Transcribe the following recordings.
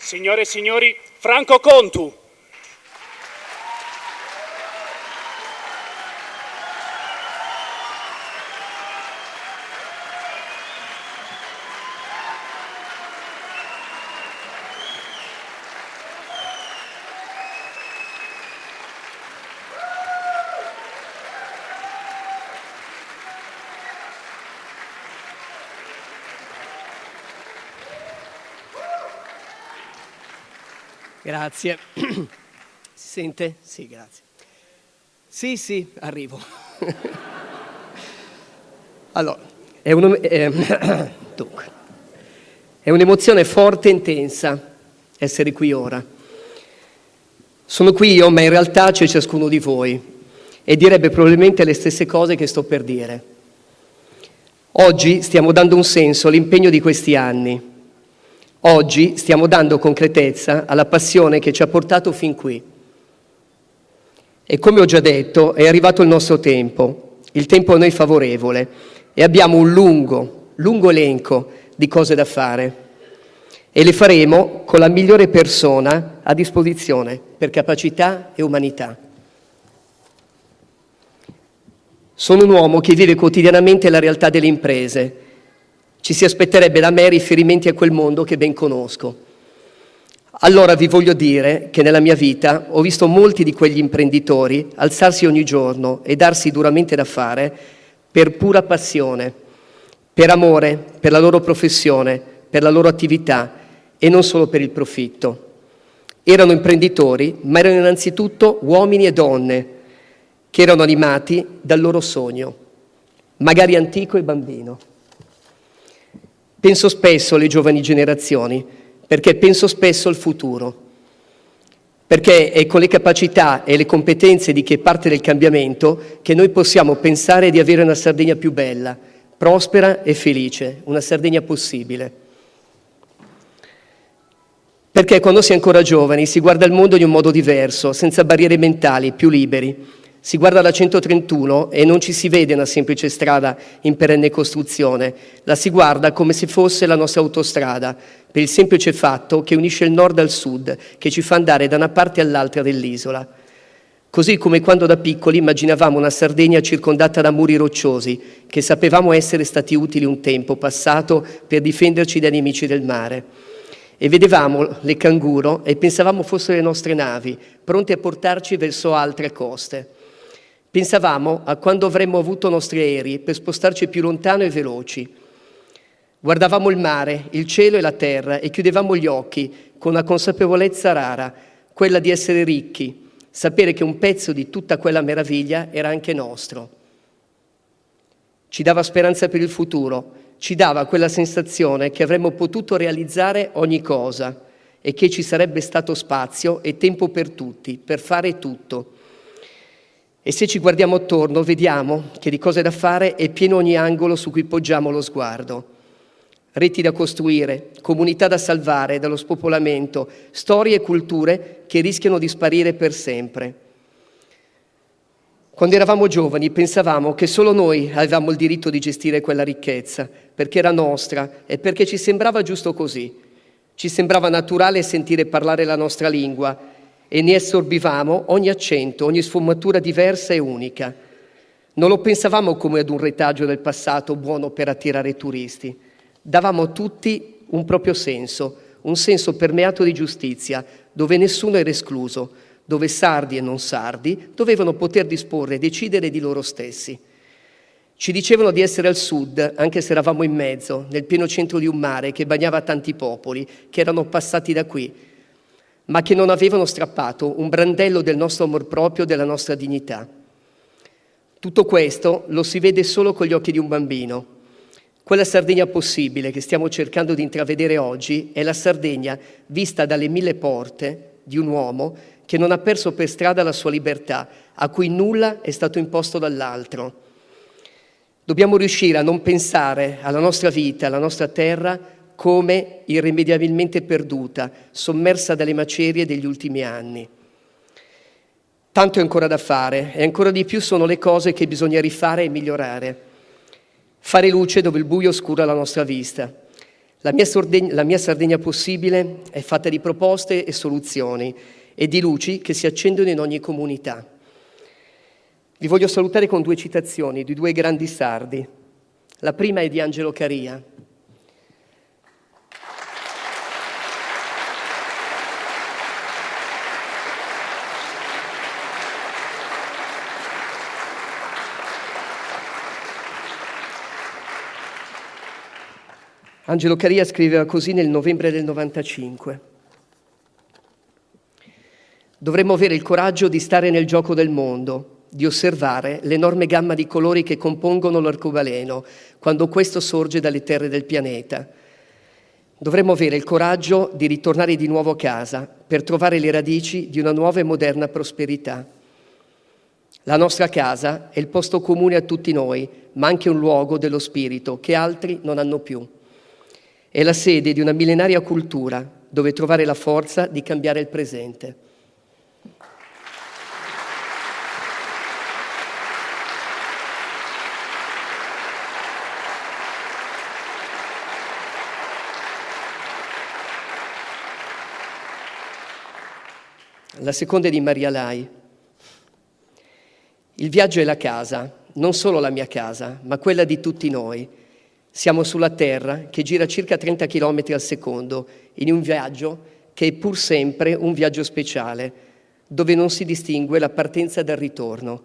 Signore e signori, Franco Contu. Grazie. Si sente? Sì, grazie. Sì, arrivo. Allora, è un'emozione forte e intensa essere qui ora. Sono qui io, ma in realtà c'è ciascuno di voi e direbbe probabilmente le stesse cose che sto per dire. Oggi stiamo dando un senso all'impegno di questi anni. Oggi stiamo dando concretezza alla passione che ci ha portato fin qui. E come ho già detto, è arrivato il nostro tempo, il tempo a noi favorevole, e abbiamo un lungo elenco di cose da fare. E le faremo con la migliore persona a disposizione, per capacità e umanità. Sono un uomo che vive quotidianamente la realtà delle imprese. Ci si aspetterebbe da me riferimenti a quel mondo che ben conosco. Allora vi voglio dire che nella mia vita ho visto molti di quegli imprenditori alzarsi ogni giorno e darsi duramente da fare per pura passione, per amore, per la loro professione, per la loro attività e non solo per il profitto. Erano imprenditori, ma erano innanzitutto uomini e donne che erano animati dal loro sogno, magari antico e bambino. Penso spesso alle giovani generazioni, perché penso spesso al futuro, perché è con le capacità e le competenze di chi è parte del cambiamento che noi possiamo pensare di avere una Sardegna più bella, prospera e felice, una Sardegna possibile. Perché quando si è ancora giovani si guarda il mondo in un modo diverso, senza barriere mentali, più liberi. Si guarda la 131 e non ci si vede una semplice strada in perenne costruzione, la si guarda come se fosse la nostra autostrada, per il semplice fatto che unisce il nord al sud, che ci fa andare da una parte all'altra dell'isola. Così come quando da piccoli immaginavamo una Sardegna circondata da muri rocciosi, che sapevamo essere stati utili un tempo passato per difenderci dai nemici del mare. E vedevamo le canguro e pensavamo fossero le nostre navi, pronte a portarci verso altre coste. Pensavamo a quando avremmo avuto nostri aerei per spostarci più lontano e veloci. Guardavamo il mare, il cielo e la terra e chiudevamo gli occhi con una consapevolezza rara, quella di essere ricchi, sapere che un pezzo di tutta quella meraviglia era anche nostro. Ci dava speranza per il futuro, ci dava quella sensazione che avremmo potuto realizzare ogni cosa e che ci sarebbe stato spazio e tempo per tutti, per fare tutto. E se ci guardiamo attorno, vediamo che di cose da fare è pieno ogni angolo su cui poggiamo lo sguardo. Reti da costruire, comunità da salvare dallo spopolamento, storie e culture che rischiano di sparire per sempre. Quando eravamo giovani pensavamo che solo noi avevamo il diritto di gestire quella ricchezza, perché era nostra e perché ci sembrava giusto così. Ci sembrava naturale sentire parlare la nostra lingua, e ne assorbivamo ogni accento, ogni sfumatura diversa e unica. Non lo pensavamo come ad un retaggio del passato buono per attirare turisti. Davamo a tutti un proprio senso, un senso permeato di giustizia, dove nessuno era escluso, dove sardi e non sardi dovevano poter disporre e decidere di loro stessi. Ci dicevano di essere al sud, anche se eravamo in mezzo, nel pieno centro di un mare che bagnava tanti popoli, che erano passati da qui, ma che non avevano strappato un brandello del nostro amor proprio, della nostra dignità. Tutto questo lo si vede solo con gli occhi di un bambino. Quella Sardegna possibile che stiamo cercando di intravedere oggi è la Sardegna vista dalle 1000 porte di un uomo che non ha perso per strada la sua libertà, a cui nulla è stato imposto dall'altro. Dobbiamo riuscire a non pensare alla nostra vita, alla nostra terra, come irrimediabilmente perduta, sommersa dalle macerie degli ultimi anni. Tanto è ancora da fare e ancora di più sono le cose che bisogna rifare e migliorare. Fare luce dove il buio oscura la nostra vista. La mia Sardegna possibile è fatta di proposte e soluzioni e di luci che si accendono in ogni comunità. Vi voglio salutare con 2 citazioni di 2 grandi sardi. La prima è di Angelo Caria. Angelo Caria scriveva così nel novembre del 95. Dovremmo avere il coraggio di stare nel gioco del mondo, di osservare l'enorme gamma di colori che compongono l'arcobaleno quando questo sorge dalle terre del pianeta. Dovremmo avere il coraggio di ritornare di nuovo a casa per trovare le radici di una nuova e moderna prosperità. La nostra casa è il posto comune a tutti noi, ma anche un luogo dello spirito che altri non hanno più. È la sede di una millenaria cultura dove trovare la forza di cambiare il presente. La seconda è di Maria Lai. Il viaggio è la casa, non solo la mia casa, ma quella di tutti noi. Siamo sulla Terra che gira circa 30 km al secondo, in un viaggio che è pur sempre un viaggio speciale, dove non si distingue la partenza dal ritorno.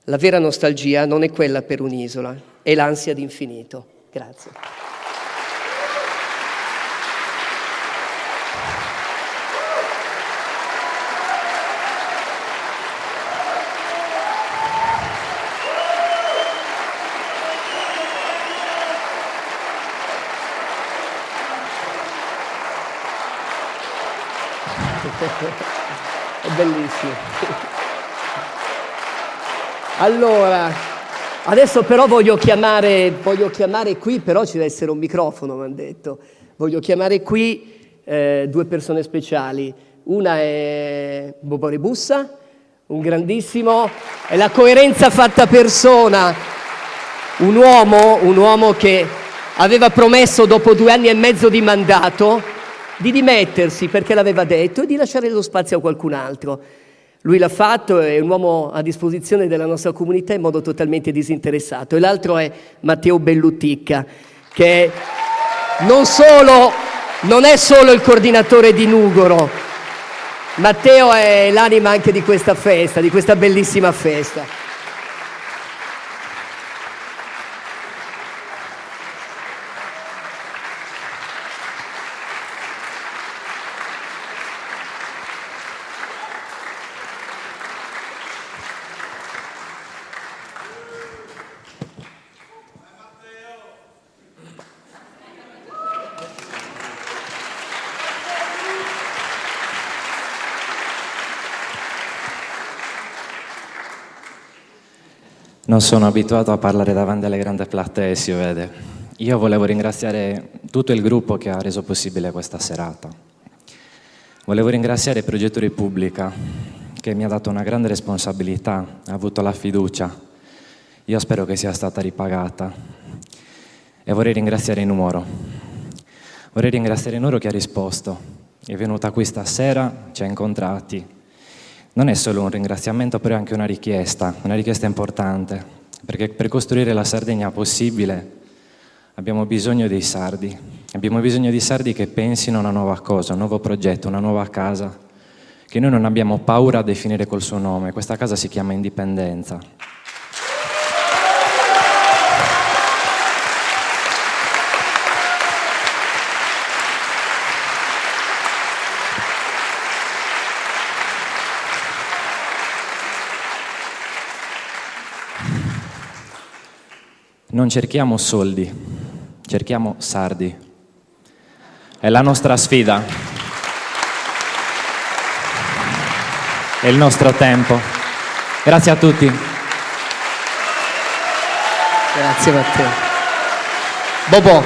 La vera nostalgia non è quella per un'isola, è l'ansia d'infinito. Grazie. È bellissimo. Allora, adesso però voglio chiamare qui, però ci deve essere un microfono, mi hanno detto. Voglio chiamare qui 2 persone speciali. Una è Bobore Bussa, un grandissimo, è la coerenza fatta persona, un uomo che aveva promesso dopo 2 anni e mezzo di mandato di dimettersi perché l'aveva detto e di lasciare lo spazio a qualcun altro. Lui l'ha fatto, è un uomo a disposizione della nostra comunità in modo totalmente disinteressato. E l'altro è Matteo Belluticca, che non è solo il coordinatore di Nugoro. Matteo è l'anima anche di questa festa, di questa bellissima festa. Non sono abituato a parlare davanti alle grandi platee, si vede. Io volevo ringraziare tutto il gruppo che ha reso possibile questa serata. Volevo ringraziare il Progetto Repubblica, che mi ha dato una grande responsabilità, ha avuto la fiducia. Io spero che sia stata ripagata. E vorrei ringraziare Nuoro. Vorrei ringraziare Nuoro che ha risposto. È venuta qui stasera, ci ha incontrati. Non è solo un ringraziamento, però è anche una richiesta importante, perché per costruire la Sardegna possibile abbiamo bisogno dei sardi, abbiamo bisogno di sardi che pensino a una nuova cosa, un nuovo progetto, una nuova casa, che noi non abbiamo paura a definire col suo nome. Questa casa si chiama indipendenza. Non cerchiamo soldi, cerchiamo sardi. È la nostra sfida. È il nostro tempo. Grazie a tutti. Grazie Matteo. Bobò.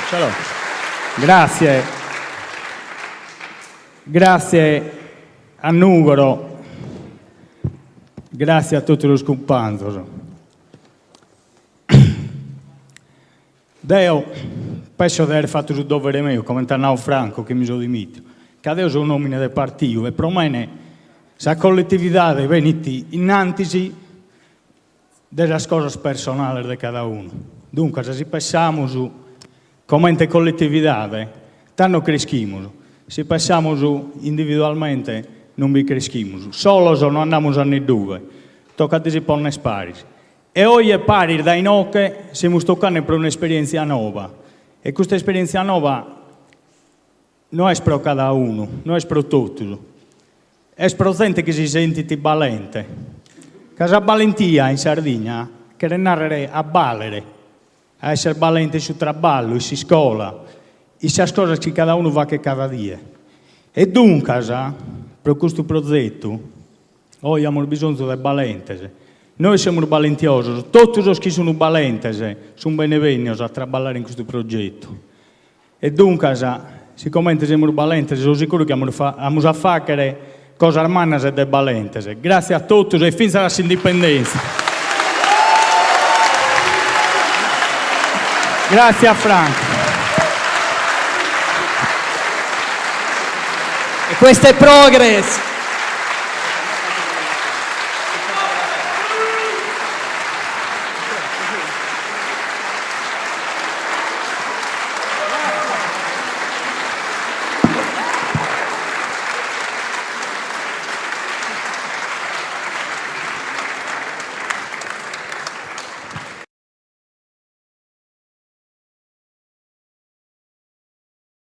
Ce l'ho. Grazie. Grazie a Nugoro. Grazie a tutti los compandos. Deo penso di aver fatto il dovere mio, come tornavo Franco, che mi sono dimitto. Che adesso sono nomine del partito e per me la collettività è venuta innanzi delle cose personali di cada uno. Dunque, se pensiamo su come collettività, tanto cresciamo. Se pensiamo su individualmente, non vi cresciamo. Solo se non andiamo a dove, tocca a si porre spari. E oggi è pari dai noi che stiamo toccando per un'esperienza nuova. E questa esperienza nuova non è per cada uno, non è per tutti. È per gente che si sente valente. Che la valentia in Sardegna che narrare a valere, a essere valente sul lavoro, su scuola, e le cose che cada uno va che cada dia. E dunque, per questo progetto, oggi abbiamo bisogno di valenti. Noi siamo valentiosi, tutti quelli che sono valenti sono benvenuti a lavorare in questo progetto. E dunque, siccome siamo valenti, sono sicuro che abbiamo a fare cose armane e valenti. Grazie a tutti e fino alla indipendenza. Grazie a Franco. E questo è Progress.